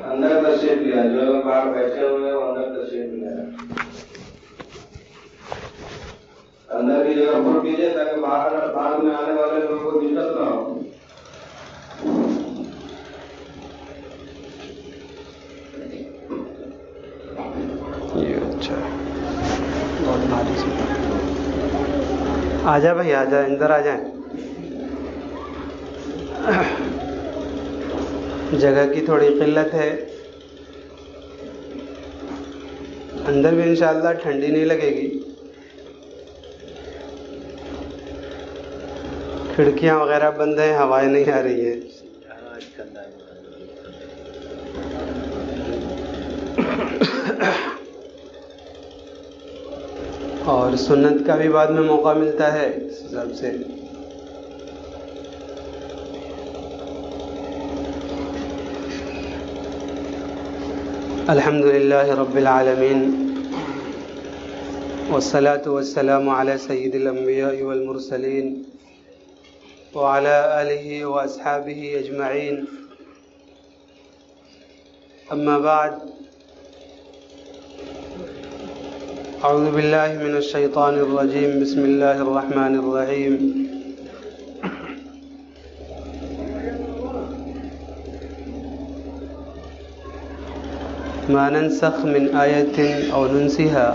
اندر تشریف لیا، جو لوگ باہر بیٹھے ہوئے وہ اندر تشریف لیا، اندر کی جگہ پر کیجیے تاکہ باہر میں آنے والے لوگوں کو دقت نہ ہو۔ آجا بھائی آجا، اندر آ جائیں، جگہ کی تھوڑی قلت ہے، اندر بھی انشاءاللہ ٹھنڈی نہیں لگے گی، کھڑکیاں وغیرہ بند ہیں، ہوائیں نہیں آ رہی ہیں۔ اور سنت کا بھی بعد میں موقع ملتا ہے اس حساب سے۔ الحمدللہ رب العالمین، والصلاة والسلام علی سید الانبیاء والمرسلین وعلی آلہ واصحابہ اجمعین، اما بعد، اعوذ باللہ من الشیطان الرجیم، بسم اللہ الرحمن الرحیم۔ ما ننسخ من آیت او ننسها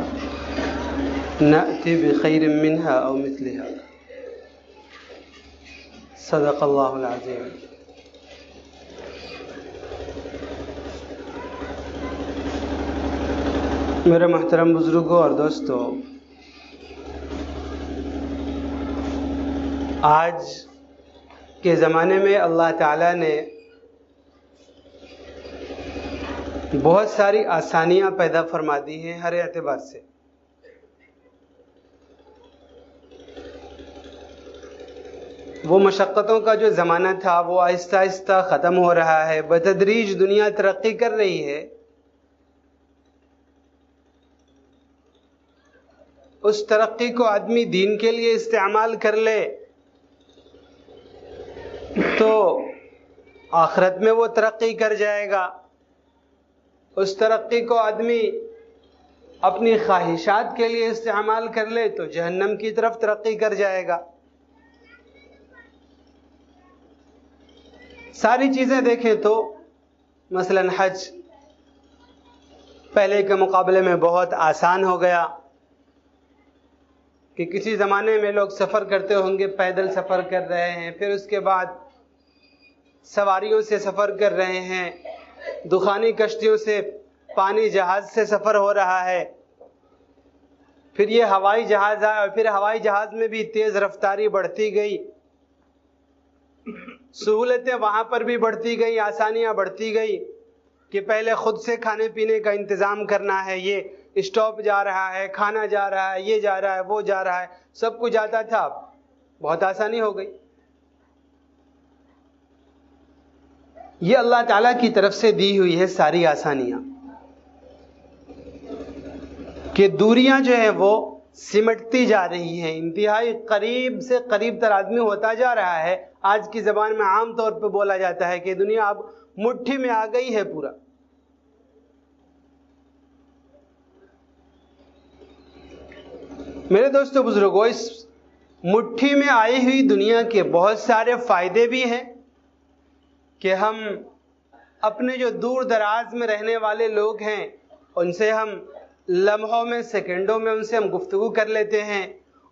نأتی بخیر منها او مثلها، صدق اللہ العظیم۔ میرے محترم بزرگوں اور دوستو، آج کے زمانے میں اللہ تعالیٰ نے بہت ساری آسانیاں پیدا فرما دی ہیں ہر اعتبار سے۔ وہ مشقتوں کا جو زمانہ تھا وہ آہستہ آہستہ ختم ہو رہا ہے، بتدریج دنیا ترقی کر رہی ہے۔ اس ترقی کو آدمی دین کے لیے استعمال کر لے تو آخرت میں وہ ترقی کر جائے گا، اس ترقی کو آدمی اپنی خواہشات کے لیے استعمال کر لے تو جہنم کی طرف ترقی کر جائے گا۔ ساری چیزیں دیکھیں تو مثلا حج پہلے کے مقابلے میں بہت آسان ہو گیا، کہ کسی زمانے میں لوگ سفر کرتے ہوں گے، پیدل سفر کر رہے ہیں، پھر اس کے بعد سواریوں سے سفر کر رہے ہیں، دخانی کشتیوں سے، پانی جہاز سے سفر ہو رہا ہے، پھر یہ ہوائی جہاز آیا، اور پھر ہوائی جہاز میں بھی تیز رفتاری بڑھتی گئی، سہولتیں وہاں پر بھی بڑھتی گئی، آسانیاں بڑھتی گئی، کہ پہلے خود سے کھانے پینے کا انتظام کرنا ہے، یہ اسٹاپ جا رہا ہے، کھانا جا رہا ہے، یہ جا رہا ہے، وہ جا رہا ہے، سب کچھ جاتا تھا، بہت آسانی ہو گئی۔ یہ اللہ تعالیٰ کی طرف سے دی ہوئی ہے ساری آسانیاں، کہ دوریاں جو ہیں وہ سمٹتی جا رہی ہیں، انتہائی قریب سے قریب تر آدمی ہوتا جا رہا ہے۔ آج کی زبان میں عام طور پہ بولا جاتا ہے کہ دنیا اب مٹھی میں آ گئی ہے پورا۔ میرے دوستو بزرگوں، اس مٹھی میں آئی ہوئی دنیا کے بہت سارے فائدے بھی ہیں، کہ ہم اپنے جو دور دراز میں رہنے والے لوگ ہیں ان سے ہم لمحوں میں، سیکنڈوں میں ان سے ہم گفتگو کر لیتے ہیں،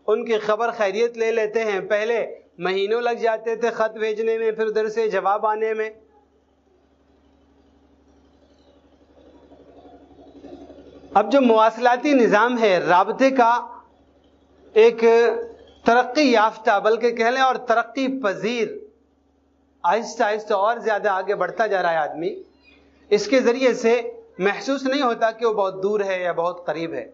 ان کی خبر خیریت لے لیتے ہیں۔ پہلے مہینوں لگ جاتے تھے خط بھیجنے میں، پھر ادھر سے جواب آنے میں۔ اب جو مواصلاتی نظام ہے، رابطے کا ایک ترقی یافتہ، بلکہ کہہ لیں اور ترقی پذیر، آہستہ آہستہ اور زیادہ آگے بڑھتا جا رہا ہے آدمی، اس کے ذریعے سے محسوس نہیں ہوتا کہ وہ بہت دور ہے یا بہت قریب ہے۔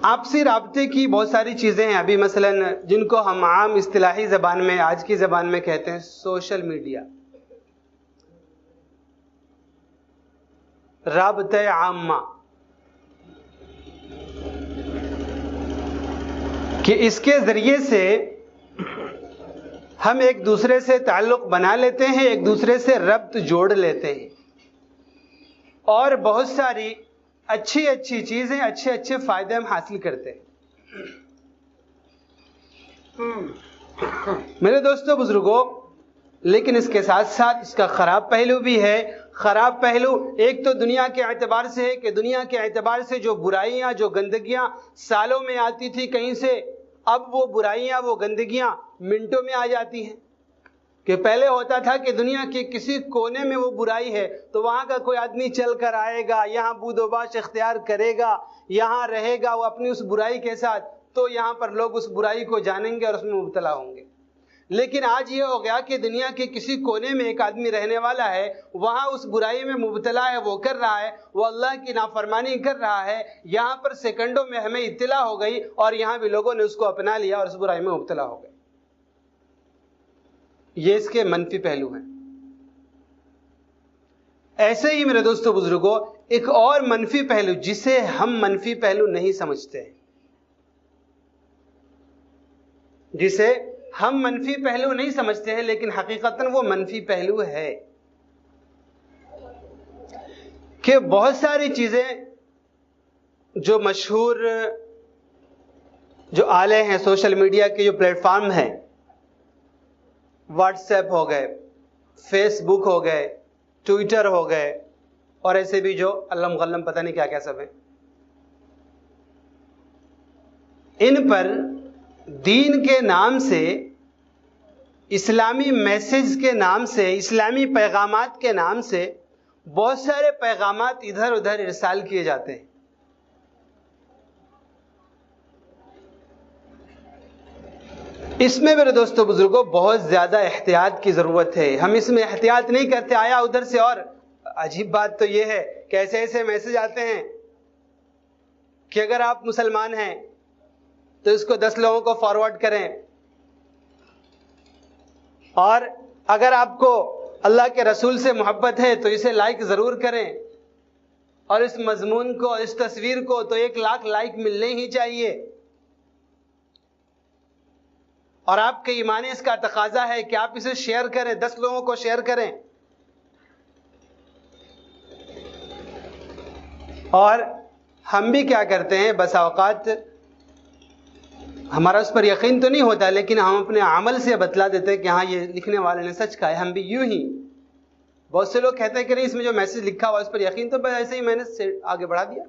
آپسی رابطے کی بہت ساری چیزیں ہیں ابھی، مثلا جن کو ہم عام اصطلاحی زبان میں، آج کی زبان میں کہتے ہیں سوشل میڈیا، رابطہ عامہ، کہ اس کے ذریعے سے ہم ایک دوسرے سے تعلق بنا لیتے ہیں, ایک دوسرے سے ربط جوڑ لیتے ہیں, اور بہت ساری اچھی اچھی چیزیں, اچھے اچھے فائدے ہم حاصل کرتے ہیں. میرے دوستوں بزرگوں, لیکن اس کے ساتھ ساتھ اس کا خراب پہلو بھی ہے. خراب پہلو ایک تو دنیا کے اعتبار سے ہے کہ دنیا کے اعتبار سے جو برائیاں, جو گندگیاں سالوں میں آتی تھی کہیں سے, اب وہ برائیاں, وہ گندگیاں منٹوں میں آ جاتی ہیں. کہ پہلے ہوتا تھا کہ دنیا کے کسی کونے میں وہ برائی ہے تو وہاں کا کوئی آدمی چل کر آئے گا, یہاں بود و باش اختیار کرے گا, یہاں رہے گا وہ اپنی اس برائی کے ساتھ, تو یہاں پر لوگ اس برائی کو جانیں گے اور اس میں مبتلا ہوں گے. لیکن آج یہ ہو گیا کہ دنیا کے کسی کونے میں ایک آدمی رہنے والا ہے, وہاں اس برائی میں مبتلا ہے, وہ کر رہا ہے, وہ اللہ کی نافرمانی کر رہا ہے, یہاں پر سیکنڈوں میں ہمیں اطلاع ہو گئی اور یہاں بھی لوگوں نے اس کو اپنا لیا اور اس برائی میں مبتلا ہو گئے. یہ اس کے منفی پہلو ہیں. ایسے ہی میرے دوستوں بزرگوں ایک اور منفی پہلو جسے ہم منفی پہلو نہیں سمجھتے ہیں, جسے ہم منفی پہلو نہیں سمجھتے ہیں لیکن حقیقتاً وہ منفی پہلو ہے کہ بہت ساری چیزیں جو مشہور جو آلے ہیں, سوشل میڈیا کے جو پلیٹ فارم ہیں, واٹس ایپ ہو گئے, فیس بک ہو گئے, ٹویٹر ہو گئے, اور ایسے بھی جو علم غلم پتہ نہیں کیا کیا سب ہیں, ان پر دین کے نام سے, اسلامی میسج کے نام سے, اسلامی پیغامات کے نام سے بہت سارے پیغامات ادھر ادھر ارسال کیے جاتے ہیں. اس میں میرے دوستوں بزرگوں بہت زیادہ احتیاط کی ضرورت ہے. ہم اس میں احتیاط نہیں کرتے, آیا ادھر سے. اور عجیب بات تو یہ ہے کہ ایسے ایسے میسج آتے ہیں کہ اگر آپ مسلمان ہیں تو اس کو 10 لوگوں کو فارورڈ کریں, اور اگر آپ کو اللہ کے رسول سے محبت ہے تو اسے لائک ضرور کریں, اور اس مضمون کو, اس تصویر کو تو 1 لاکھ لائک ملنے ہی چاہیے, اور آپ کے ایمان اس کا تقاضا ہے کہ آپ اسے شیئر کریں, 10 لوگوں کو شیئر کریں. اور ہم بھی کیا کرتے ہیں, بس اوقات ہمارا اس پر یقین تو نہیں ہوتا لیکن ہم اپنے عمل سے بتلا دیتے ہیں کہ ہاں یہ لکھنے والے نے سچ کہا ہے. ہم بھی یوں ہی, بہت سے لوگ کہتے ہیں کہ نہیں اس میں جو میسج لکھا ہوا اس پر یقین, تو بس ایسے ہی میں نے آگے بڑھا دیا.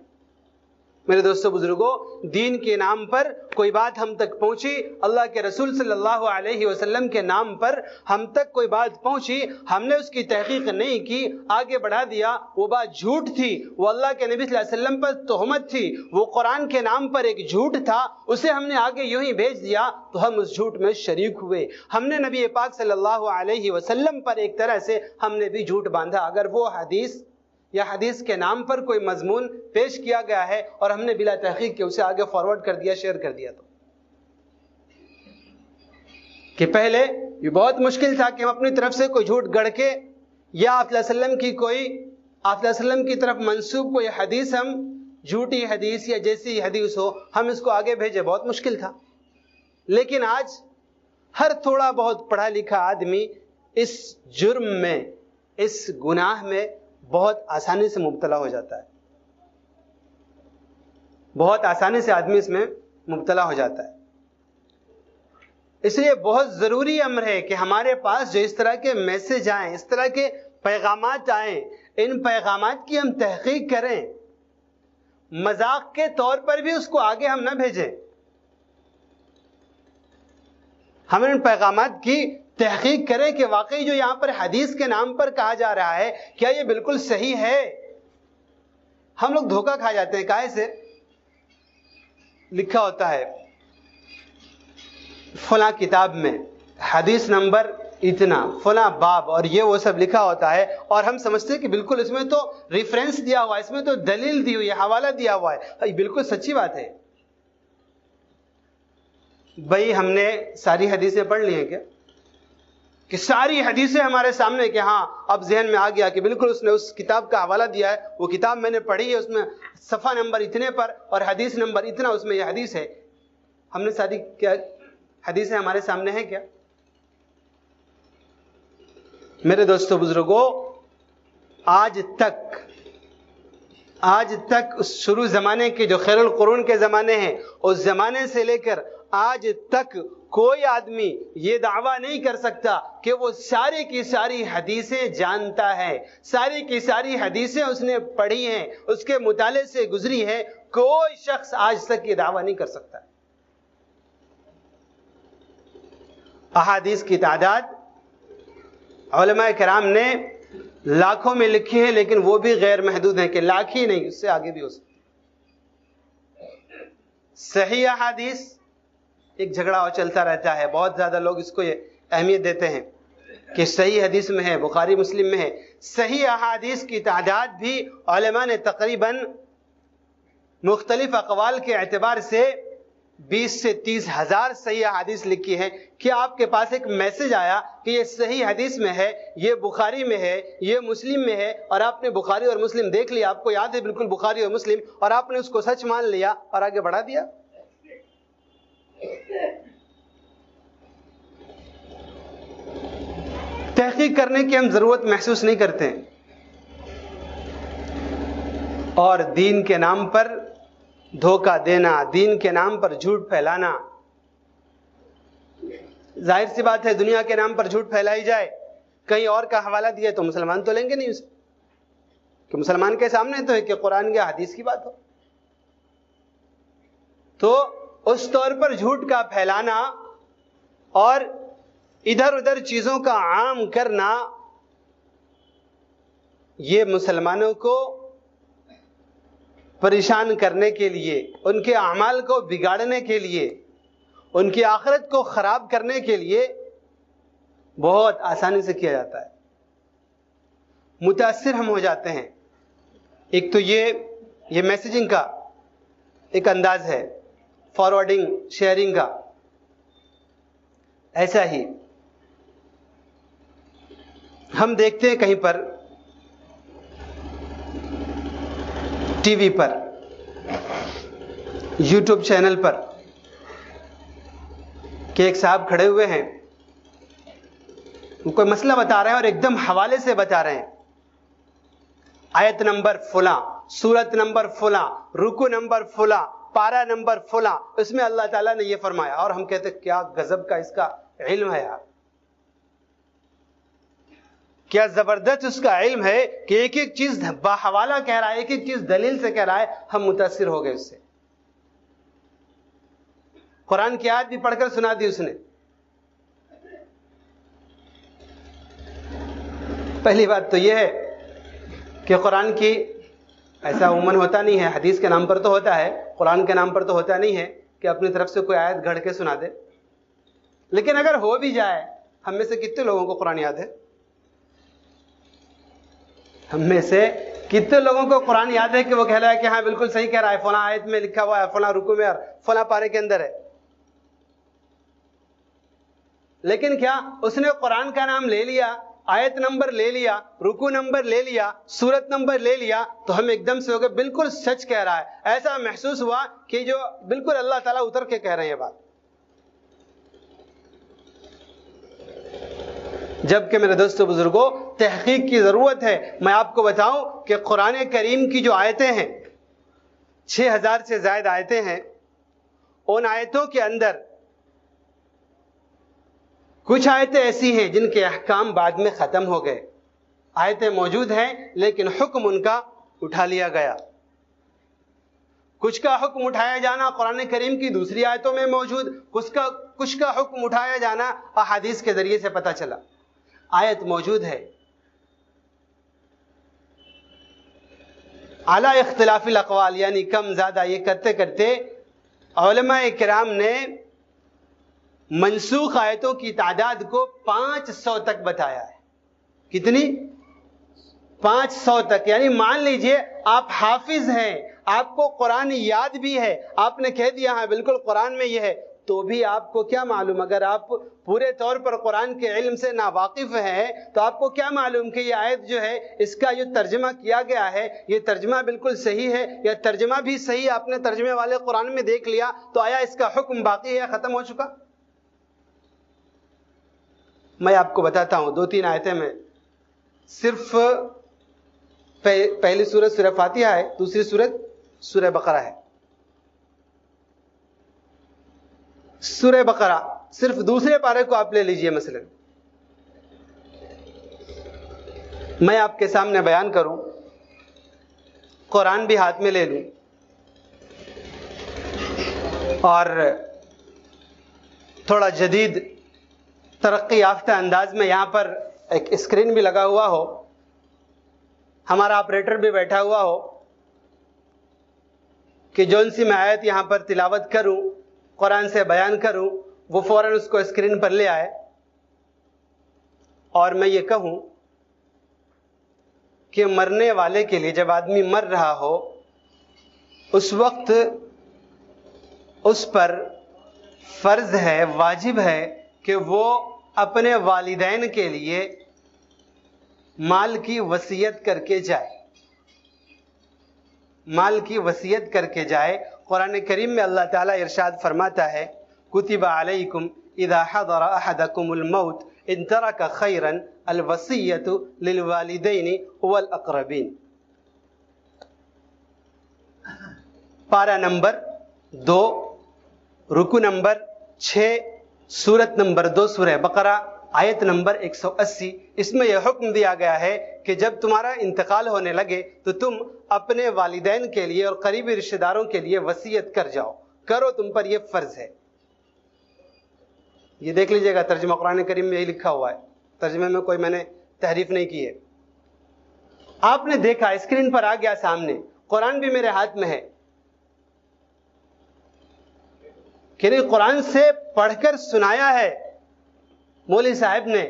میرے دوستو بزرگوں, دین کے نام پر کوئی بات ہم تک پہنچی, اللہ کے رسول صلی اللہ علیہ وسلم کے نام پر ہم تک کوئی بات پہنچی, ہم نے اس کی تحقیق نہیں کی, آگے بڑھا دیا, وہ بات جھوٹ تھی, وہ اللہ کے نبی صلی اللہ علیہ وسلم پر تہمت تھی, وہ قرآن کے نام پر ایک جھوٹ تھا, اسے ہم نے آگے یوں ہی بھیج دیا تو ہم اس جھوٹ میں شریک ہوئے. ہم نے نبی پاک صلی اللہ علیہ وسلم پر ایک طرح سے ہم نے بھی جھوٹ باندھا. اگر وہ حدیث یا حدیث کے نام پر کوئی مضمون پیش کیا گیا ہے اور ہم نے بلا تحقیق کے اسے آگے فارورڈ کر دیا, شیئر کر دیا, تو کہ پہلے یہ بہت مشکل تھا کہ ہم اپنی طرف سے کوئی جھوٹ گڑھ کے یا آپ صلی اللہ علیہ وسلم کی کوئی, آپ صلی اللہ علیہ وسلم کی طرف منسوب کوئی حدیث, ہم جھوٹی حدیث یا جیسی حدیث ہو ہم اس کو آگے بھیجے, بہت مشکل تھا. لیکن آج ہر تھوڑا بہت پڑھا لکھا آدمی اس جرم میں, اس گناہ میں بہت آسانی سے مبتلا ہو جاتا ہے, بہت آسانی سے آدمی اس میں مبتلا ہو جاتا ہے. اس لیے بہت ضروری امر ہے کہ ہمارے پاس جو اس طرح کے میسج آئیں, اس طرح کے پیغامات آئیں, ان پیغامات کی ہم تحقیق کریں, مذاق کے طور پر بھی اس کو آگے ہم نہ بھیجیں. ہم ان پیغامات کی تحقیق کریں کہ واقعی جو یہاں پر حدیث کے نام پر کہا جا رہا ہے کیا یہ بالکل صحیح ہے. ہم لوگ دھوکہ کھا جاتے ہیں. کائے سے لکھا ہوتا ہے فلاں کتاب میں حدیث نمبر اتنا, فلاں باب, اور یہ وہ سب لکھا ہوتا ہے, اور ہم سمجھتے ہیں کہ بالکل اس میں تو ریفرنس دیا ہوا ہے, اس میں تو دلیل دی ہوئی ہے, حوالہ دیا ہوا ہے, بالکل سچی بات ہے. بھائی ہم نے ساری حدیثیں پڑھ لی ہیں کیا, کہ ساری حدیثیں ہمارے سامنے, کہ ہاں اب ذہن میں آ گیا کہ بالکل اس نے اس کتاب کا حوالہ دیا ہے, وہ کتاب میں نے پڑھی ہے, اس میں صفحہ نمبر اتنے پر اور حدیث نمبر اتنا, اس میں یہ حدیث ہے. ہم نے ساری کیا حدیثیں ہمارے سامنے ہیں کیا؟ میرے دوستوں بزرگوں، آج تک اس شروع زمانے کے جو خیر القرون کے زمانے ہیں، اس زمانے سے لے کر آج تک کوئی آدمی یہ دعویٰ نہیں کر سکتا کہ وہ ساری کی ساری حدیثیں جانتا ہے، ساری کی ساری حدیثیں اس نے پڑھی ہیں، اس کے مطالعے سے گزری ہے۔ کوئی شخص آج تک یہ دعویٰ نہیں کر سکتا۔ احادیث کی تعداد علماء کرام نے لاکھوں میں لکھی ہے، لیکن وہ بھی غیر محدود ہیں کہ لاکھ ہی نہیں، اس سے آگے بھی ہو سکتا۔ صحیح احادیث ایک جھگڑا اور چلتا رہتا ہے، بہت زیادہ لوگ اس کو یہ اہمیت دیتے ہیں کہ صحیح حدیث میں ہے، بخاری مسلم میں ہے۔ صحیح احادیث کی تعداد بھی علماء نے تقریباً مختلف اقوال کے اعتبار سے 20 سے 30 ہزار صحیح احادیث لکھی ہے۔ کہ آپ کے پاس ایک میسج آیا کہ یہ صحیح حدیث میں ہے، یہ بخاری میں ہے، یہ مسلم میں ہے، اور آپ نے بخاری اور مسلم دیکھ لیا، آپ کو یاد ہے بالکل بخاری اور مسلم، اور آپ نے اس کو سچ مان لیا اور آگے بڑھا دیا۔ تحقیق کرنے کی ہم ضرورت محسوس نہیں کرتے ہیں، اور دین کے نام پر دھوکہ دینا، دین کے نام پر جھوٹ پھیلانا، ظاہر سی بات ہے دنیا کے نام پر جھوٹ پھیلائی جائے، کہیں اور کا حوالہ دیا تو مسلمان تو لیں گے نہیں اسے، کہ مسلمان کے سامنے تو ہے کہ قرآن یا حدیث کی بات ہو، تو اس طور پر جھوٹ کا پھیلانا اور ادھر ادھر چیزوں کا عام کرنا، یہ مسلمانوں کو پریشان کرنے کے لیے، ان کے اعمال کو بگاڑنے کے لیے، ان کی آخرت کو خراب کرنے کے لیے بہت آسانی سے کیا جاتا ہے۔ متاثر ہم ہو جاتے ہیں۔ ایک تو یہ میسیجنگ کا ایک انداز ہے، فارورڈنگ، شیئرنگ کا۔ ایسا ہی ہم دیکھتے ہیں کہیں پر ٹی وی پر، یوٹیوب چینل پر، کہ ایک صاحب کھڑے ہوئے ہیں، وہ کوئی مسئلہ بتا رہے ہیں اور ایک دم حوالے سے بتا رہے ہیں، آیت نمبر فلاں، سورت نمبر فلاں، رکو نمبر فلاں، پارا نمبر فلاں، اس میں اللہ تعالیٰ نے یہ فرمایا، اور ہم کہتے ہیں کیا غضب کا اس کا علم ہے یار، کیا زبردست اس کا علم ہے کہ ایک ایک چیز باحوالہ کہہ رہا ہے، ایک ایک چیز دلیل سے کہہ رہا ہے۔ ہم متاثر ہو گئے اس سے۔ قرآن کی آیت بھی پڑھ کر سنا دی اس نے۔ پہلی بات تو یہ ہے کہ قرآن کی ایسا عموماً ہوتا نہیں ہے، حدیث کے نام پر تو ہوتا ہے، قرآن کے نام پر تو ہوتا نہیں ہے کہ اپنی طرف سے کوئی آیت گھڑ کے سنا دے۔ لیکن اگر ہو بھی جائے، ہم میں سے کتنے لوگوں کو قرآن یاد ہے؟ ہم میں سے کتنے لوگوں کو قرآن یاد ہے کہ وہ کہہ رہا ہے کہ ہاں بالکل صحیح کہہ رہا ہے، فلاں آیت میں لکھا ہوا ہے، فلاں رکوع میں اور فلاں پارے کے اندر ہے؟ لیکن کیا اس نے قرآن کا نام لے لیا، آیت نمبر لے لیا، رکوع نمبر لے لیا، سورت نمبر لے لیا تو ہم ایک دم سے ہو گئے بالکل سچ کہہ رہا ہے؟ ایسا محسوس ہوا کہ جو بالکل اللہ تعالیٰ اتر کے کہہ رہے ہیں یہ بات۔ جبکہ میرے دوستو بزرگوں، تحقیق کی ضرورت ہے۔ میں آپ کو بتاؤں کہ قرآن کریم کی جو آیتیں ہیں، 6000 سے زائد آیتیں ہیں، ان آیتوں کے اندر کچھ آیتیں ایسی ہیں جن کے احکام بعد میں ختم ہو گئے۔ آیتیں موجود ہیں لیکن حکم ان کا اٹھا لیا گیا۔ کچھ کا حکم اٹھایا جانا قرآن کریم کی دوسری آیتوں میں موجود، کچھ کا حکم اٹھایا جانا احادیث کے ذریعے سے پتہ چلا۔ آیت موجود ہے۔ اعلی اختلاف الاقوال، یعنی کم زیادہ یہ کرتے کرتے علماء کرام نے منسوخ آیتوں کی تعداد کو 500 تک بتایا ہے۔ کتنی؟ 500 تک۔ یعنی مان لیجئے آپ حافظ ہیں، آپ کو قرآن یاد بھی ہے، آپ نے کہہ دیا ہاں بالکل قرآن میں یہ ہے، تو بھی آپ کو کیا معلوم؟ اگر آپ پورے طور پر قرآن کے علم سے ناواقف ہیں تو آپ کو کیا معلوم کہ یہ آیت جو ہے، اس کا جو ترجمہ کیا گیا ہے، یہ ترجمہ بالکل صحیح ہے یا ترجمہ بھی صحیح آپ نے ترجمے والے قرآن میں دیکھ لیا تو آیا اس کا حکم باقی ہے، ختم ہو چکا؟ میں آپ کو بتاتا ہوں، 2-3 آیتیں میں صرف پہلی سورت سورہ فاتحہ ہے، دوسری سورت سورہ بقرہ ہے. سورہ بقرہ صرف دوسرے پارے کو آپ لے لیجئے. مثلا میں آپ کے سامنے بیان کروں، قرآن بھی ہاتھ میں لے لوں اور تھوڑا جدید ترقی یافتہ انداز میں یہاں پر ایک اسکرین بھی لگا ہوا ہو، ہمارا آپریٹر بھی بیٹھا ہوا ہو کہ جون سی میں آیت یہاں پر تلاوت کروں، قرآن سے بیان کروں، وہ فوراً اس کو اسکرین پر لے آئے اور میں یہ کہوں کہ مرنے والے کے لیے، جب آدمی مر رہا ہو اس وقت اس پر فرض ہے، واجب ہے کہ وہ اپنے والدین کے لیے مال کی وصیت کر کے جائے. مال کی وصیت کر کے جائے. قرآن کریم میں اللہ تعالیٰ ارشاد فرماتا ہے کتب علیکم اذا حضر احدکم الموت ان ترک خیرا الوصیۃ للوالدین والاقربین. پارہ نمبر 2 رکو نمبر 6 سورت نمبر 2 سورہ بقرہ آیت نمبر 180. اس میں یہ حکم دیا گیا ہے کہ جب تمہارا انتقال ہونے لگے تو تم اپنے والدین کے لیے اور قریبی رشتہ داروں کے لیے وصیت کر جاؤ، کرو، تم پر یہ فرض ہے. یہ دیکھ لیجئے گا، ترجمہ قرآن کریم میں یہی لکھا ہوا ہے، ترجمے میں کوئی میں نے تحریف نہیں کی ہے. آپ نے دیکھا اسکرین پر آ گیا سامنے، قرآن بھی میرے ہاتھ میں ہے کہ نہیں، قرآن سے پڑھ کر سنایا ہے مولوی صاحب نے،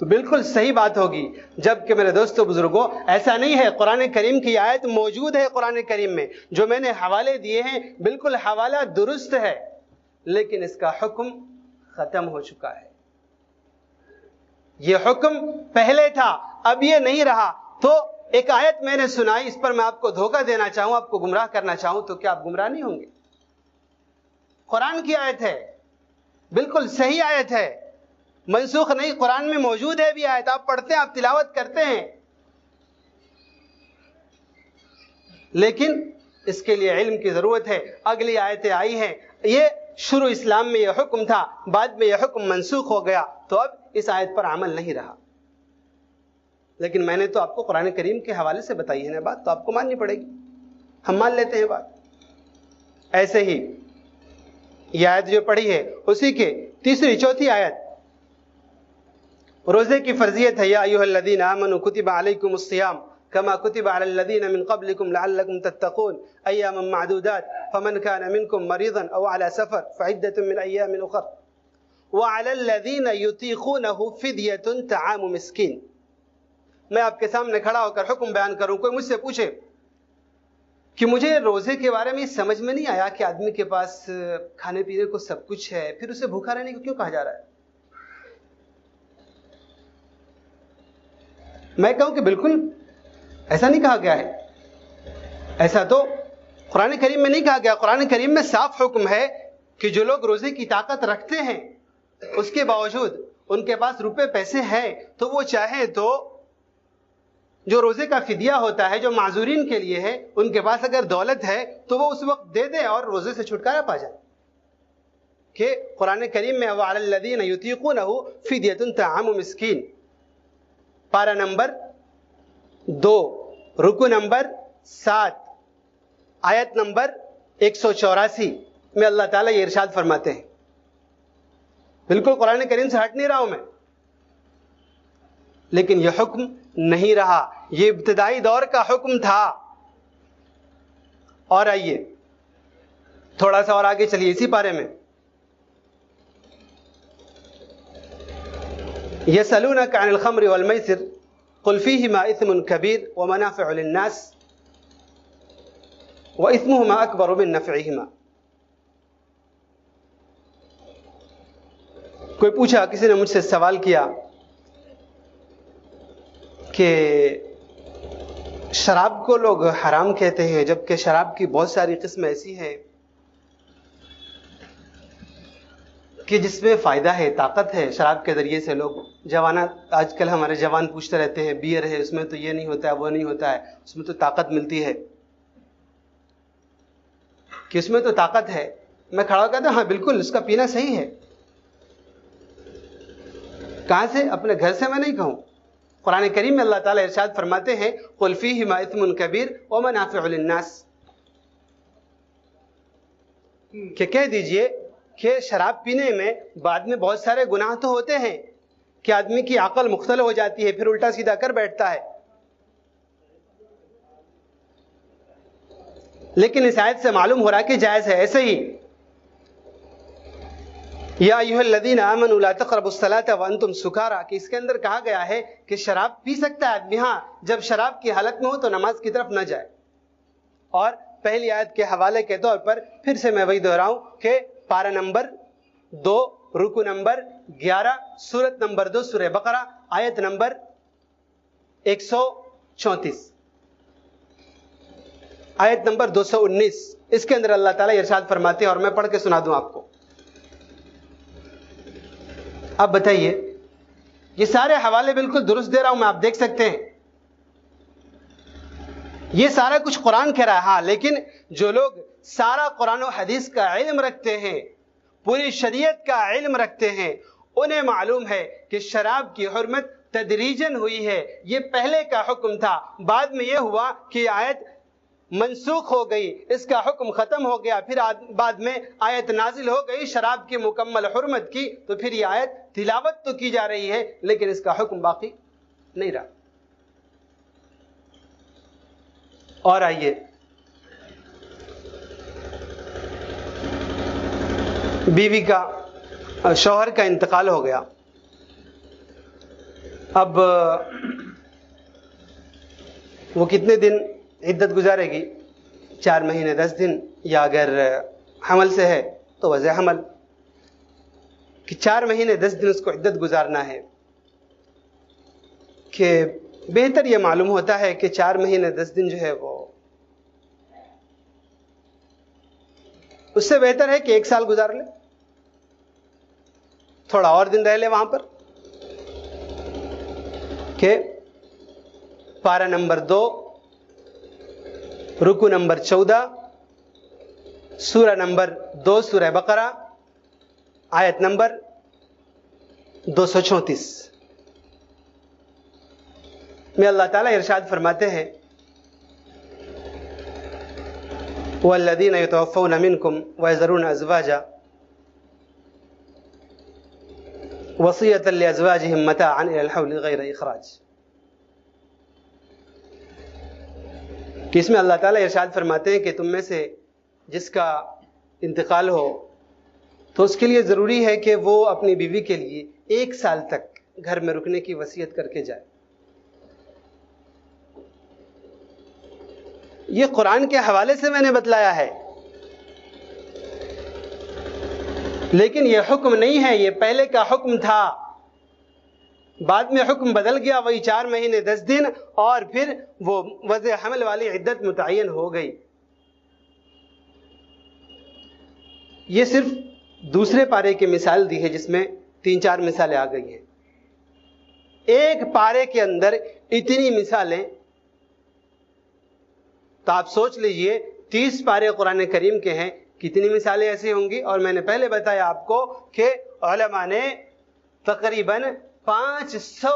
تو بالکل صحیح بات ہوگی. جبکہ میرے دوستو بزرگوں ایسا نہیں ہے. قرآن کریم کی آیت موجود ہے قرآن کریم میں، جو میں نے حوالے دیے ہیں بالکل حوالہ درست ہے، لیکن اس کا حکم ختم ہو چکا ہے. یہ حکم پہلے تھا، اب یہ نہیں رہا. تو ایک آیت میں نے سنائی، اس پر میں آپ کو دھوکہ دینا چاہوں، آپ کو گمراہ کرنا چاہوں، تو کیا آپ گمراہ نہیں ہوں گے؟ قرآن کی آیت ہے، بالکل صحیح آیت ہے، منسوخ نہیں. قرآن میں موجود ہے بھی آیت، آپ پڑھتے ہیں، آپ تلاوت کرتے ہیں، لیکن اس کے لیے علم کی ضرورت ہے. اگلی آیتیں آئی ہیں. یہ شروع اسلام میں یہ حکم تھا، بعد میں یہ حکم منسوخ ہو گیا، تو اب اس آیت پر عمل نہیں رہا. لیکن میں نے تو آپ کو قرآن کریم کے حوالے سے بتائی ہے نا بات، تو آپ کو ماننی پڑے گی. ہم مان لیتے ہیں بات. ایسے ہی یہ آیت جو پڑھی ہے اسی کے تیسری چوتھی آیت، روزے کی فرضیت ہے. یا ایھا الذین آمنوا کتب علیکم الصیام کما کتب علی الذین من قبلکم لعلکم تتقون ایاما معدودات فمن کان منکم مریضا او علی سفر فعدۃ من ایام اخر وعلی الذین یطیقونہ فدیۃ طعام مسکین. میں آپ کے سامنے کھڑا ہو کر حکم بیان کروں، کوئی مجھ سے پوچھے کہ مجھے روزے کے بارے میں سمجھ میں نہیں آیا کہ آدمی کے پاس کھانے پینے کو سب کچھ ہے، پھر اسے بھوکا رہنے کو کیوں کہا جا رہا ہے؟ میں کہوں کہ بالکل ایسا نہیں کہا گیا ہے. ایسا تو قرآن کریم میں نہیں کہا گیا. قرآن کریم میں صاف حکم ہے کہ جو لوگ روزے کی طاقت رکھتے ہیں، اس کے باوجود ان کے پاس روپے پیسے ہیں، تو وہ چاہیں تو جو روزے کا فدیہ ہوتا ہے، جو معذورین کے لیے ہے، ان کے پاس اگر دولت ہے تو وہ اس وقت دے دے اور روزے سے چھٹکارا پا جائے. کہ قرآن کریم میں وعلی الذین یطیقونہ فدیۃ طعام مسکین، پارہ نمبر 2 رکو نمبر 7 آیت نمبر 184 میں اللہ تعالیٰ یہ ارشاد فرماتے ہیں. بالکل قرآن کریم سے ہٹ نہیں رہا ہوں میں، لیکن یہ حکم نہیں رہا. یہ ابتدائی دور کا حکم تھا. اور آئیے تھوڑا سا اور آگے چلیے اسی پارے میں. یسألونک عن الخمر والمیسر قل فیہما اثم کبیر ومنافع للناس واثمہما اکبر من نفعہما. کوئی پوچھا، کسی نے مجھ سے سوال کیا کہ شراب کو لوگ حرام کہتے ہیں، جبکہ شراب کی بہت ساری قسمیں ایسی ہیں کہ جس میں فائدہ ہے، طاقت ہے. شراب کے ذریعے سے لوگ آج کل ہمارے جوان پوچھتے رہتے ہیں بیئر ہے اس میں تو یہ نہیں ہوتا ہے وہ نہیں ہوتا ہے، اس میں تو طاقت ملتی ہے، کہ اس میں تو طاقت ہے. میں کھڑا ہو کہتا ہوں ہاں بالکل اس کا پینا صحیح ہے. کہاں سے؟ اپنے گھر سے میں نہیں کہوں. قرآن کریم میں اللہ تعالیٰ ارشاد فرماتے ہیں قُلْ فِيهِمَا إِثْمٌ كَبِيرٌ وَمَنَافِعُ لِلنَّاسِ، کہ کہہ دیجئے کہ شراب پینے میں بعد میں بہت سارے گناہ تو ہوتے ہیں کہ آدمی کی عقل مختل ہو جاتی ہے، پھر الٹا سیدھا کر بیٹھتا ہے. لیکن اس آیت سے معلوم ہو رہا ہے کہ جائز ہے. ایسے ہی یا ایھا الذین آمنوا لا تقربوا الصلاۃ وانتم سکارا، کہ اس کے اندر کہا گیا ہے کہ شراب پی سکتا ہے آدمی، ہاں جب شراب کی حالت میں ہو تو نماز کی طرف نہ جائے. اور پہلی آیت کے حوالے کے طور پر پھر سے میں وہی دہراؤں کہ پارہ نمبر 2 رکو نمبر 11 سورت نمبر 2 سورہ بقرہ آیت نمبر 134 آیت نمبر 219، اس کے اندر اللہ تعالیٰ ارشاد فرماتے ہیں، اور میں پڑھ کے سنا دوں آپ کو. اب بتائیے، یہ سارے حوالے بالکل درست دے رہا ہوں میں، آپ دیکھ سکتے ہیں یہ سارا کچھ قرآن کہہ رہا ہے. ہاں لیکن جو لوگ سارا قرآن و حدیث کا علم رکھتے ہیں، پوری شریعت کا علم رکھتے ہیں، انہیں معلوم ہے کہ شراب کی حرمت تدریجاً ہوئی ہے. یہ پہلے کا حکم تھا، بعد میں یہ ہوا کہ آیت منسوخ ہو گئی، اس کا حکم ختم ہو گیا، پھر بعد میں آیت نازل ہو گئی شراب کی مکمل حرمت کی، تو پھر یہ آیت تلاوت تو کی جا رہی ہے لیکن اس کا حکم باقی نہیں رہا. اور آئیے بیوی کا، شوہر کا انتقال ہو گیا. اب وہ کتنے دن عدت گزارے گی؟ 4 مہینے 10 دن، یا اگر حمل سے ہے تو وضع حمل، کہ 4 مہینے 10 دن اس کو عدت گزارنا ہے. کہ بہتر یہ معلوم ہوتا ہے کہ 4 مہینے 10 دن جو ہے وہ اس سے بہتر ہے کہ 1 سال گزار لے، تھوڑا اور دن رہ لے وہاں پر. کہ پارہ نمبر 2 رکو نمبر 14 سورہ نمبر 2 سورہ بقرہ آیت نمبر 234 میں اللہ تعالیٰ ارشاد فرماتے ہیں والذین یتوفون منکم ویذرون ازواجا وصیۃ لازواجہم متاعا الی الحول غیر اخراج، کہ اس میں اللہ تعالیٰ ارشاد فرماتے ہیں کہ تم میں سے جس کا انتقال ہو تو اس کے لیے ضروری ہے کہ وہ اپنی بیوی کے لیے 1 سال تک گھر میں رکنے کی وصیت کر کے جائے. یہ قرآن کے حوالے سے میں نے بتلایا ہے، لیکن یہ حکم نہیں ہے، یہ پہلے کا حکم تھا، بعد میں حکم بدل گیا، وہی 4 مہینے 10 دن، اور پھر وہ وضع حمل والی عدت متعین ہو گئی. یہ صرف دوسرے پارے کی مثال دی ہے جس میں 3-4 مثالیں آ گئی ہیں. ایک پارے کے اندر اتنی مثالیں، تو آپ سوچ لیجئے 30 پارے قرآن کریم کے ہیں، کتنی مثالیں ایسی ہوں گی. اور میں نے پہلے بتایا آپ کو کہ علماء نے تقریباً 500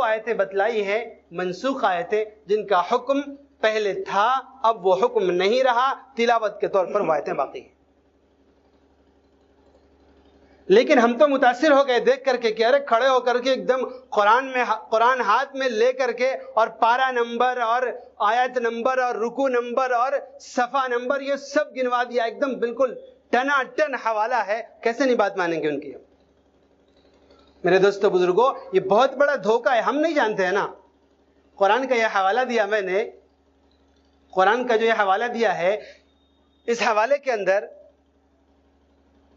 آیتیں بتلائی ہیں، منسوخ آیتیں جن کا حکم پہلے تھا، اب وہ حکم نہیں رہا، تلاوت کے طور پر وہ آیتیں باقی ہیں. لیکن ہم تو متاثر ہو گئے دیکھ کر کے کہ ارے کھڑے ہو کر کے ایک دم قرآن ہاتھ میں لے کر کے، اور پارہ نمبر اور آیت نمبر اور رکوع نمبر اور صفحہ نمبر یہ سب گنوا دیا، ایک دم بالکل ٹنا ٹن حوالہ ہے. کیسے نہیں بات مانیں گے ان کی؟ میرے دوستو بزرگوں، یہ بہت بڑا دھوکہ ہے، ہم نہیں جانتے ہیں نا. قرآن کا یہ حوالہ دیا میں نے، قرآن کا جو یہ حوالہ دیا ہے، اس حوالے کے اندر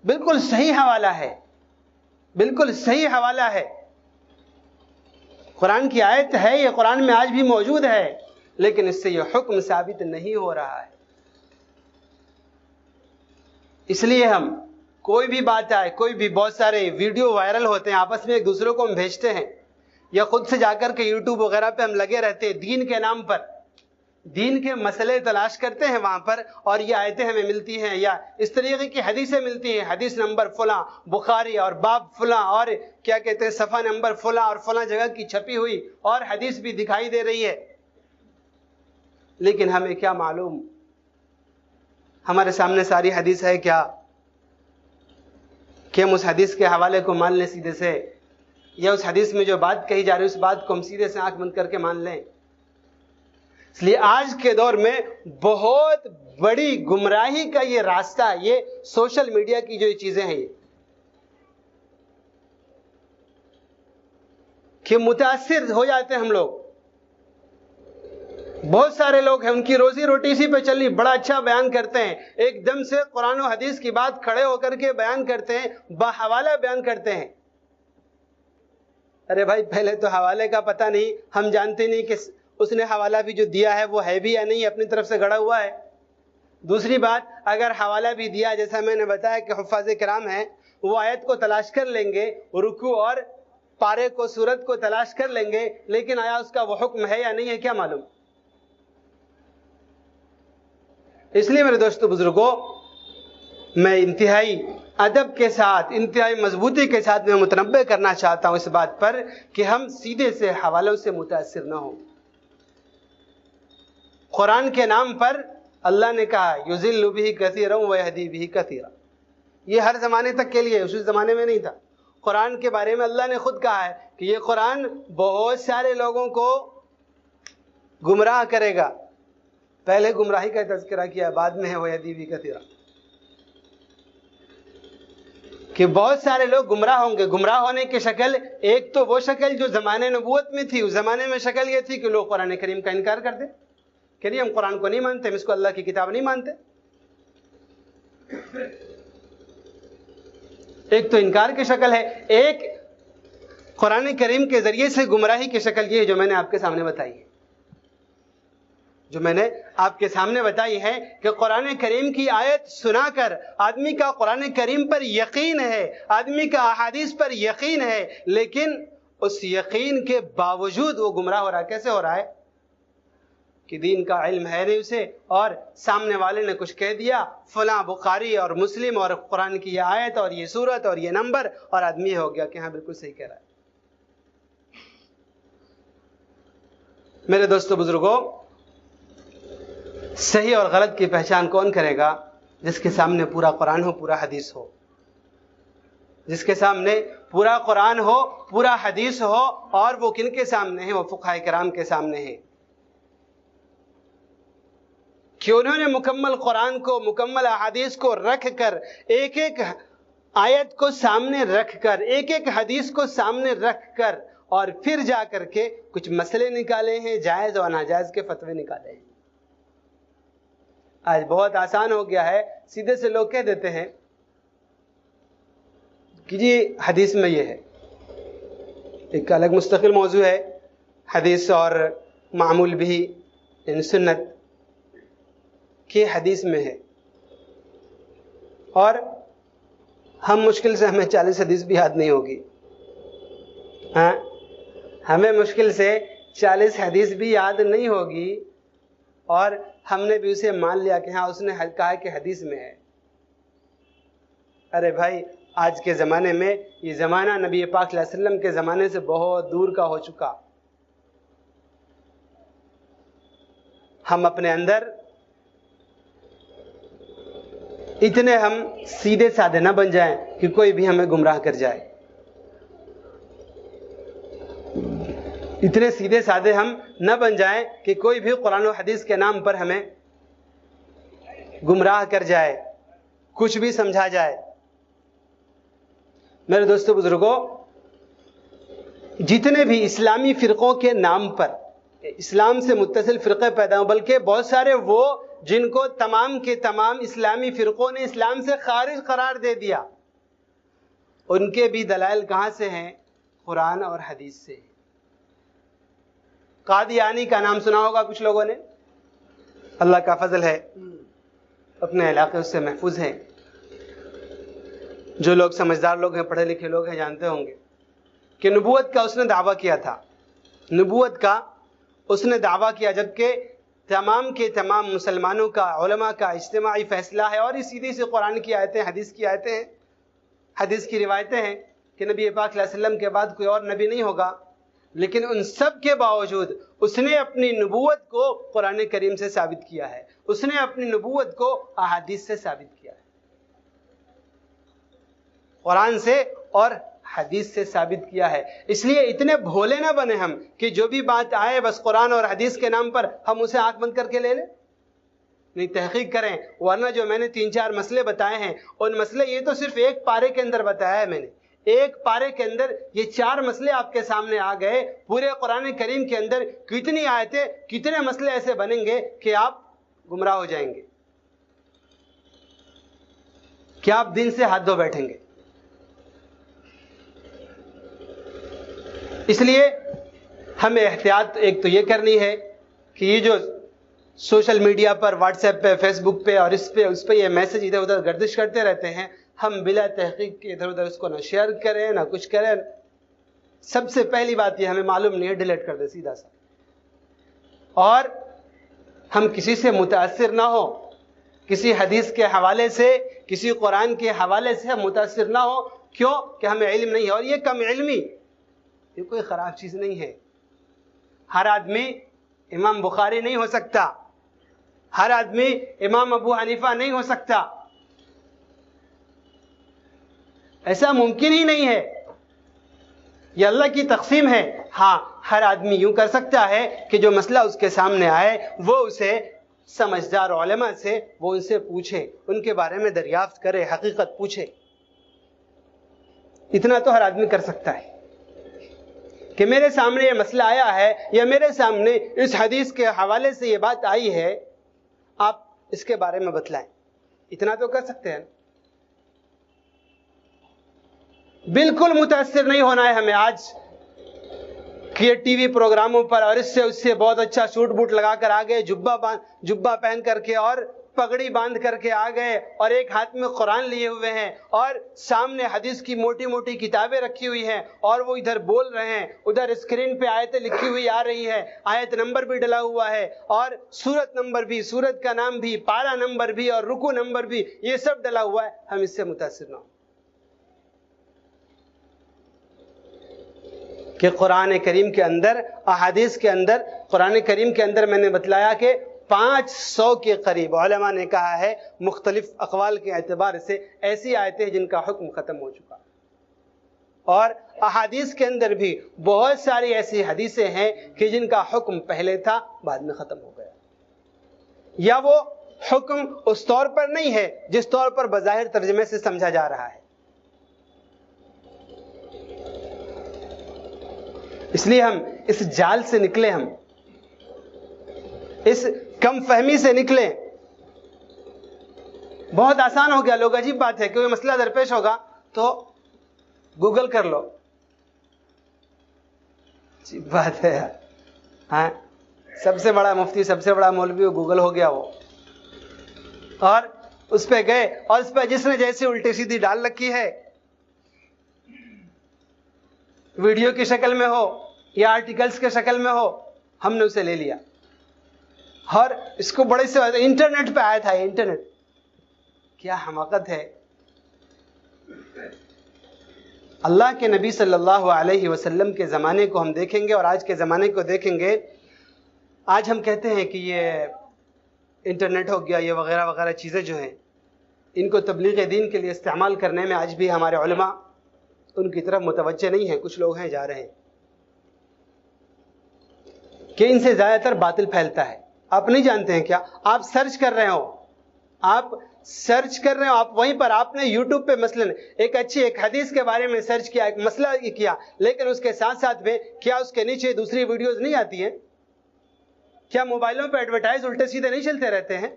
بالکل صحیح حوالہ ہے، بالکل صحیح حوالہ ہے. قرآن کی آیت ہے، یہ قرآن میں آج بھی موجود ہے، لیکن اس سے یہ حکم ثابت نہیں ہو رہا ہے. اس لیے ہم کوئی بھی بات آئے، کوئی بھی، بہت سارے ویڈیو وائرل ہوتے ہیں، آپس میں ایک دوسرے کو ہم بھیجتے ہیں، یا خود سے جا کر کے یوٹیوب وغیرہ پہ ہم لگے رہتے ہیں، دین کے نام پر دین کے مسئلے تلاش کرتے ہیں وہاں پر، اور یہ آیتیں ہمیں ملتی ہیں یا اس طریقے کی حدیثیں ملتی ہیں، حدیث نمبر فلاں بخاری اور باب فلاں اور کیا کہتے ہیں صفحہ نمبر فلاں اور فلاں جگہ کی چھپی ہوئی اور حدیث بھی دکھائی دے رہی ہے، لیکن ہمیں کیا معلوم ہمارے سامنے ساری حدیث ہے کیا کہ ہم اس حدیث کے حوالے کو مان لیں سیدھے سے، یا اس حدیث میں جو بات کہی جا رہی ہے اس بات کو ہم سیدھے سے آنکھ بند کر کے مان لیں؟ اس لیے آج کے دور میں بہت بڑی گمراہی کا یہ راستہ، یہ سوشل میڈیا کی جو چیزیں ہیں، یہ کہ متاثر ہو جاتے ہیں ہم لوگ. بہت سارے لوگ ہیں ان کی روزی روٹی اسی پہ چلی، بڑا اچھا بیان کرتے ہیں، ایک دم سے قرآن و حدیث کی بات کھڑے ہو کر کے بیان کرتے ہیں، بحوالہ بیان کرتے ہیں. ارے بھائی پہلے تو حوالے کا پتہ نہیں، ہم جانتے نہیں کہ اس نے حوالہ بھی جو دیا ہے وہ ہے بھی یا نہیں، اپنی طرف سے گڑا ہوا ہے. دوسری بات، اگر حوالہ بھی دیا جیسا میں نے بتایا کہ حفاظ کرام ہیں، وہ آیت کو تلاش کر لیں گے، رکوع اور پارے کو، سورت کو تلاش کر لیں گے، لیکن آیا اس کا وہ حکم ہے یا نہیں ہے کیا معلوم. اس لیے میرے دوستو بزرگوں، میں انتہائی ادب کے ساتھ، انتہائی مضبوطی کے ساتھ میں متنبہ کرنا چاہتا ہوں اس بات پر کہ ہم سیدھے سے حوالوں سے متاثر نہ ہوں. قرآن کے نام پر اللہ نے کہا یضل بہ کثیرا ویہدی بہ کثیرا، یہ ہر زمانے تک کے لیے، اسی زمانے میں نہیں تھا. قرآن کے بارے میں اللہ نے خود کہا ہے کہ یہ قرآن بہت سارے لوگوں کو گمراہ کرے گا. پہلے گمراہی کا تذکرہ کیا، بعد میں ہے ویہدی بہ کثیرا، کہ بہت سارے لوگ گمراہ ہوں گے. گمراہ ہونے کی شکل، ایک تو وہ شکل جو زمانے نبوت میں تھی، اس زمانے میں شکل یہ تھی کہ لوگ قرآن کریم کا انکار کرتے کہ نہیں ہم قرآن کو نہیں مانتے، ہم اس کو اللہ کی کتاب نہیں مانتے. ایک تو انکار کی شکل ہے، ایک قرآن کریم کے ذریعے سے گمراہی کی شکل یہ ہے جو میں نے آپ کے سامنے بتائی ہے، جو میں نے آپ کے سامنے بتائی ہے کہ قرآن کریم کی آیت سنا کر آدمی کا قرآن کریم پر یقین ہے، آدمی کا احادیث پر یقین ہے، لیکن اس یقین کے باوجود وہ گمراہ ہو رہا ہے. کیسے ہو رہا ہے؟ کہ دین کا علم ہے نہیں اسے، اور سامنے والے نے کچھ کہہ دیا، فلاں بخاری اور مسلم اور قرآن کی یہ آیت اور یہ سورت اور یہ نمبر، اور آدمی ہو گیا کہ ہاں بالکل صحیح کہہ رہا ہے. میرے دوستو بزرگوں، صحیح اور غلط کی پہچان کون کرے گا؟ جس کے سامنے پورا قرآن ہو، پورا حدیث ہو. جس کے سامنے پورا قرآن ہو، پورا حدیث ہو، اور وہ کن کے سامنے ہیں؟ وہ فقہاء کرام کے سامنے ہیں، کہ انہوں نے مکمل قرآن کو، مکمل احادیث کو رکھ کر، ایک ایک آیت کو سامنے رکھ کر، ایک ایک حدیث کو سامنے رکھ کر، اور پھر جا کر کے کچھ مسئلے نکالے ہیں، جائز اور ناجائز کے فتوے نکالے ہیں. آج بہت آسان ہو گیا ہے، سیدھے سے لوگ کہہ دیتے ہیں کہ جی حدیث میں یہ ہے. ایک الگ مستقل موضوع ہے حدیث اور معمول بھی، یعنی سنت کہ حدیث میں ہے، اور ہم مشکل سے، ہمیں 40 حدیث بھی یاد نہیں ہوگی. ہاں، ہمیں مشکل سے 40 حدیث بھی یاد نہیں ہوگی، اور ہم نے بھی اسے مان لیا کہ ہاں اس نے کہا کہ حدیث میں ہے. ارے بھائی، آج کے زمانے میں یہ زمانہ نبی پاک صلی اللہ علیہ وسلم کے زمانے سے بہت دور کا ہو چکا. ہم اپنے اندر اتنے ہم سیدھے سادھے نہ بن جائیں کہ کوئی بھی ہمیں گمراہ کر جائے. اتنے سیدھے سادھے ہم نہ بن جائیں کہ کوئی بھی قرآن و حدیث کے نام پر ہمیں گمراہ کر جائے، کچھ بھی سمجھا جائے. میرے دوستو بزرگوں، جتنے بھی اسلامی فرقوں کے نام پر اسلام سے متصل فرقے پیدا ہوں، بلکہ بہت سارے وہ جن کو تمام کے تمام اسلامی فرقوں نے اسلام سے خارج قرار دے دیا، ان کے بھی دلائل کہاں سے ہیں؟ قرآن اور حدیث سے. قادیانی کا نام سنا ہوگا کچھ لوگوں نے، اللہ کا فضل ہے اپنے علاقے اس سے محفوظ ہیں. جو لوگ سمجھدار لوگ ہیں, پڑھے لکھے لوگ ہیں, جانتے ہوں گے کہ نبوت کا اس نے دعویٰ کیا تھا. نبوت کا اس نے دعویٰ کیا, جبکہ تمام کے تمام مسلمانوں کا, علماء کا اجتماعی فیصلہ ہے, اور یہ سیدھی سی قرآن کی آیتیں, حدیث کی آیتیں ہیں, حدیث کی روایتیں ہیں کہ نبی پاک صلی اللہ علیہ وسلم کے بعد کوئی اور نبی نہیں ہوگا. لیکن ان سب کے باوجود اس نے اپنی نبوت کو قرآن کریم سے ثابت کیا ہے, اس نے اپنی نبوت کو احادیث سے ثابت کیا ہے, قرآن سے اور حدیث سے ثابت کیا ہے. اس لیے اتنے بھولے نہ بنے ہم کہ جو بھی بات آئے بس قرآن اور حدیث کے نام پر ہم اسے آنکھ بند کر کے لے لیں. نہیں, تحقیق کریں. ورنہ جو میں نے 3-4 مسئلے بتائے ہیں, ان مسئلے, یہ تو صرف ایک پارے کے اندر بتایا ہے میں نے, ایک پارے کے اندر یہ 4 مسئلے آپ کے سامنے آ گئے. پورے قرآن کریم کے اندر کتنی آیتیں, کتنے مسئلے ایسے بنیں گے کہ آپ گمراہ ہو جائیں گے, کہ آپ دین سے ہاتھ دھو بیٹھیں گے. اس لیے ہمیں احتیاط ایک تو یہ کرنی ہے کہ یہ جو سوشل میڈیا پر, واٹس ایپ پہ, فیس بک پہ اور اس پہ یہ میسج ادھر ادھر گردش کرتے رہتے ہیں, ہم بلا تحقیق کے ادھر ادھر اس کو نہ شیئر کریں نہ کچھ کریں. سب سے پہلی بات یہ, ہمیں معلوم نہیں ہے, ڈیلیٹ کر دیں سیدھا سا. اور ہم کسی سے متاثر نہ ہو, کسی حدیث کے حوالے سے, کسی قرآن کے حوالے سے ہم متاثر نہ ہو. کیوں؟ کہ ہمیں علم نہیں ہے. اور یہ کم علمی یہ کوئی خراب چیز نہیں ہے. ہر آدمی امام بخاری نہیں ہو سکتا, ہر آدمی امام ابو حنیفہ نہیں ہو سکتا, ایسا ممکن ہی نہیں ہے. یہ اللہ کی تقسیم ہے. ہاں, ہر آدمی یوں کر سکتا ہے کہ جو مسئلہ اس کے سامنے آئے وہ اسے سمجھدار علماء سے, وہ ان سے پوچھے, ان کے بارے میں دریافت کرے, حقیقت پوچھے. اتنا تو ہر آدمی کر سکتا ہے کہ میرے سامنے یہ مسئلہ آیا ہے, یا میرے سامنے اس حدیث کے حوالے سے یہ بات آئی ہے, آپ اس کے بارے میں بتلائیں. اتنا تو کر سکتے ہیں. بالکل متاثر نہیں ہونا ہے ہمیں آج کہ ٹی وی پروگراموں پر اور اس سے بہت اچھا سوٹ بوٹ لگا کر آ گئے, جبہ پہن کر کے اور پگڑی باندھ کر کے آ گئے, اور ایک ہاتھ میں قرآن لیے ہوئے ہیں, اور سامنے حدیث کی موٹی موٹی کتابیں رکھی ہوئی ہیں, اور وہ ادھر بول رہے ہیں, ادھر اسکرین پہ آیتیں لکھی ہوئی آ رہی ہے, آیت نمبر بھی ڈلا ہوا ہے, اور سورت نمبر بھی, سورت کا نام بھی, پارا نمبر بھی, اور رکوع نمبر بھی, یہ سب ڈلا ہوا ہے. ہم اس سے متاثر نہ ہوں کہ قرآن کریم کے اندر, احادیث کے اندر, قرآن کریم کے اندر میں نے بتلایا کہ 500 کے قریب علماء نے کہا ہے مختلف اقوال کے اعتبار سے ایسی آیتیں جن کا حکم ختم ہو چکا. اور احادیث کے اندر بھی بہت ساری ایسی حدیثیں ہیں کہ جن کا حکم پہلے تھا بعد میں ختم ہو گیا, یا وہ حکم اس طور پر نہیں ہے جس طور پر بظاہر ترجمے سے سمجھا جا رہا ہے. اس لیے ہم اس جال سے نکلیں, ہم اس کم فہمی سے نکلیں. بہت آسان ہو گیا. لوگ, عجیب بات ہے کہ کوئی مسئلہ درپیش ہوگا تو گوگل کر لو. عجیب بات ہے یار. ہاں, سب سے بڑا مفتی, سب سے بڑا مولوی وہ گوگل ہو گیا وہ, اور اس پہ گئے, اور اس پہ جس نے جیسے الٹی سیدھی ڈال رکھی ہے, ویڈیو کی شکل میں ہو یا آرٹیکلز کے شکل میں ہو, ہم نے اسے لے لیا. اور اس کو بڑے سے انٹرنیٹ پہ آیا تھا. انٹرنیٹ کیا حماقت ہے. اللہ کے نبی صلی اللہ علیہ وسلم کے زمانے کو ہم دیکھیں گے اور آج کے زمانے کو دیکھیں گے. آج ہم کہتے ہیں کہ یہ انٹرنیٹ ہو گیا, یہ وغیرہ وغیرہ چیزیں جو ہیں, ان کو تبلیغ دین کے لیے استعمال کرنے میں آج بھی ہمارے علماء ان کی طرف متوجہ نہیں ہیں. کچھ لوگ ہیں جا رہے ہیں کہ ان سے زیادہ تر باطل پھیلتا ہے. آپ نہیں جانتے ہیں کیا؟ آپ سرچ کر رہے ہو, آپ سرچ کر رہے ہو, آپ وہیں پر آپ نے یوٹیوب پہ مثلاً ایک حدیث کے بارے میں سرچ کیا, ایک مسئلہ کیا, لیکن اس کے ساتھ ساتھ میں کیا اس کے نیچے دوسری ویڈیوز نہیں آتی ہیں؟ کیا موبائلوں پہ ایڈورٹائز الٹے سیدھے نہیں چلتے رہتے ہیں؟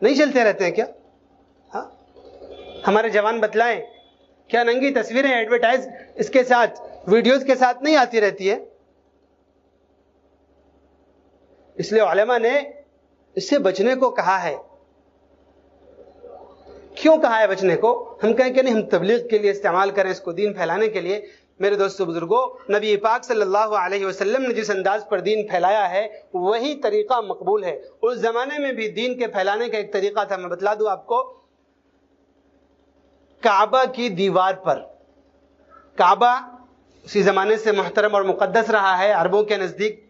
نہیں چلتے رہتے ہیں کیا؟ ہاں, ہمارے جوان بتلائیں, کیا ننگی تصویریں ایڈورٹائز اس کے ساتھ, ویڈیوز کے ساتھ نہیں آتی رہتی ہے؟ اس لیے علماء نے اس سے بچنے کو کہا ہے. کیوں کہا ہے بچنے کو؟ ہم کہیں کہ نہیں ہم تبلیغ کے لیے استعمال کریں اس کو، دین پھیلانے کے لیے. میرے دوستو بزرگوں، نبی پاک صلی اللہ علیہ وسلم نے جس انداز پر دین پھیلایا ہے وہی طریقہ مقبول ہے. اس زمانے میں بھی دین کے پھیلانے کا ایک طریقہ تھا، میں بتلا دوں آپ کو. کعبہ کی دیوار پر، کعبہ اسی زمانے سے محترم اور مقدس رہا ہے عربوں کے نزدیک.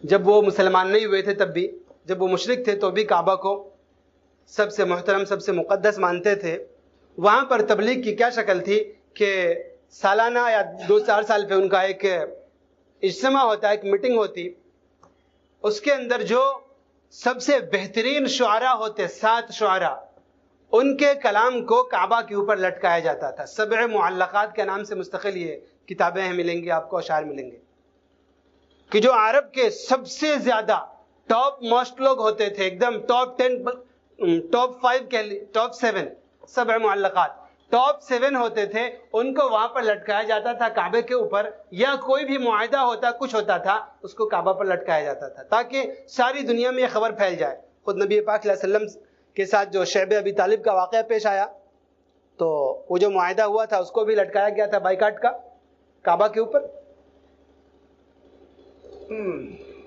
جب وہ مسلمان نہیں ہوئے تھے تب بھی، جب وہ مشرک تھے تو بھی کعبہ کو سب سے محترم، سب سے مقدس مانتے تھے. وہاں پر تبلیغ کی کیا شکل تھی کہ سالانہ یا 2-4 سال پہ ان کا ایک اجتماع ہوتا ہے، ایک میٹنگ ہوتی. اس کے اندر جو سب سے بہترین شعراء ہوتے، 7 شعراء، ان کے کلام کو کعبہ کے اوپر لٹکایا جاتا تھا. 7 معلقات کے نام سے مستقل یہ کتابیں ہیں، ملیں گی آپ کو، اشعار ملیں گے، کہ جو عرب کے سب سے زیادہ ٹاپ موسٹ لوگ ہوتے تھے، ایک دم ٹاپ 10، ٹاپ 5 کے لیے، ٹاپ 7، 7 معلقات ٹاپ 7 ہوتے تھے. ان کو وہاں پر لٹکایا جاتا تھا کعبے کے اوپر، یا کوئی بھی معاہدہ ہوتا، کچھ ہوتا تھا، اس کو کعبہ پر لٹکایا جاتا تھا تاکہ ساری دنیا میں یہ خبر پھیل جائے. خود نبی پاک صلی اللہ علیہ وسلم کے ساتھ جو شعب ابی طالب کا واقعہ پیش آیا تو وہ جو معاہدہ ہوا تھا اس کو بھی لٹکایا گیا تھا بائیکاٹ کا کعبہ کے اوپر.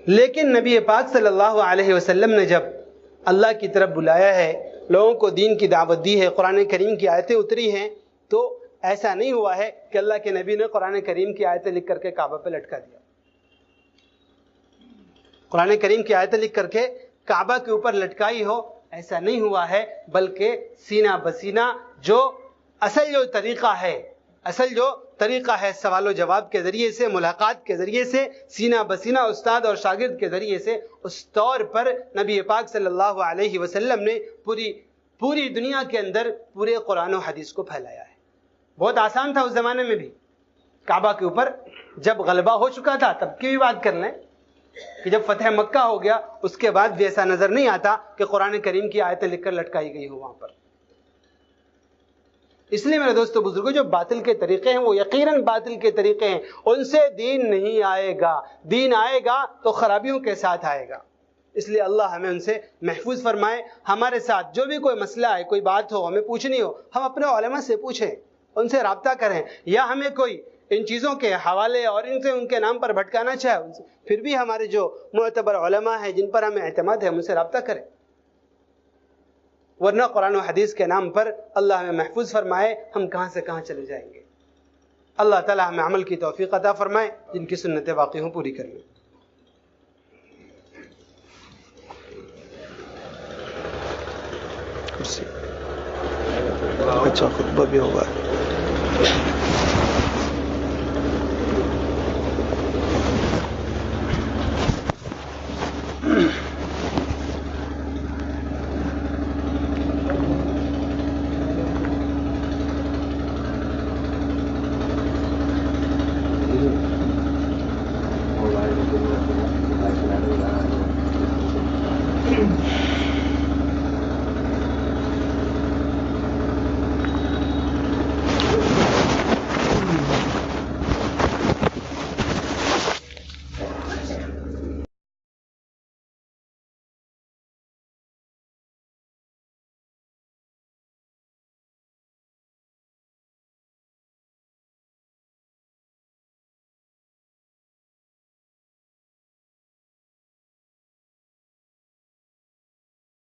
لیکن نبی پاک صلی اللہ علیہ وسلم نے جب اللہ کی طرف بلایا ہے، لوگوں کو دین کی دعوت دی ہے، قرآن کریم کی آیتیں اتری ہیں، تو ایسا نہیں ہوا ہے کہ اللہ کے نبی نے قرآن کریم کی آیتیں لکھ کر کے کعبہ پہ لٹکا دیا. قرآن کریم کی آیتیں لکھ کر کے کعبہ کے اوپر لٹکائی ہو، ایسا نہیں ہوا ہے. بلکہ سینہ بسینہ جو اصل طریقہ ہے سوال و جواب کے ذریعے سے، ملاقات کے ذریعے سے، سینہ بسینہ استاد اور شاگرد کے ذریعے سے، اس طور پر نبی پاک صلی اللہ علیہ وسلم نے پوری دنیا کے اندر پورے قرآن و حدیث کو پھیلایا ہے. بہت آسان تھا اس زمانے میں بھی. کعبہ کے اوپر جب غلبہ ہو چکا تھا تب کی بھی بات کر لیں کہ جب فتح مکہ ہو گیا اس کے بعد بھی ایسا نظر نہیں آتا کہ قرآن کریم کی آیتیں لکھ کر لٹکائی گئی ہو وہاں پر. اس لیے میرے دوستو بزرگوں، جو باطل کے طریقے ہیں وہ یقیناً باطل کے طریقے ہیں، ان سے دین نہیں آئے گا. دین آئے گا تو خرابیوں کے ساتھ آئے گا. اس لیے اللہ ہمیں ان سے محفوظ فرمائے. ہمارے ساتھ جو بھی کوئی مسئلہ ہے، کوئی بات ہو، ہمیں پوچھنی ہو، ہم اپنے علماء سے پوچھیں، ان سے رابطہ کریں. یا ہمیں کوئی ان چیزوں کے حوالے اور ان کے نام پر بھٹکانا چاہے، پھر بھی ہمارے جو معتبر علماء ہیں جن پر ہمیں اعتماد ہے، ہم ان سے رابطہ کریں. ورنہ قرآن و حدیث کے نام پر اللہ ہمیں محفوظ فرمائے، ہم کہاں سے کہاں چلے جائیں گے. اللہ تعالی ہمیں عمل کی توفیق عطا فرمائے، جن کی سنتیں واقعی ہوں پوری کر لیں. اچھا خطبہ بھی ہوگا.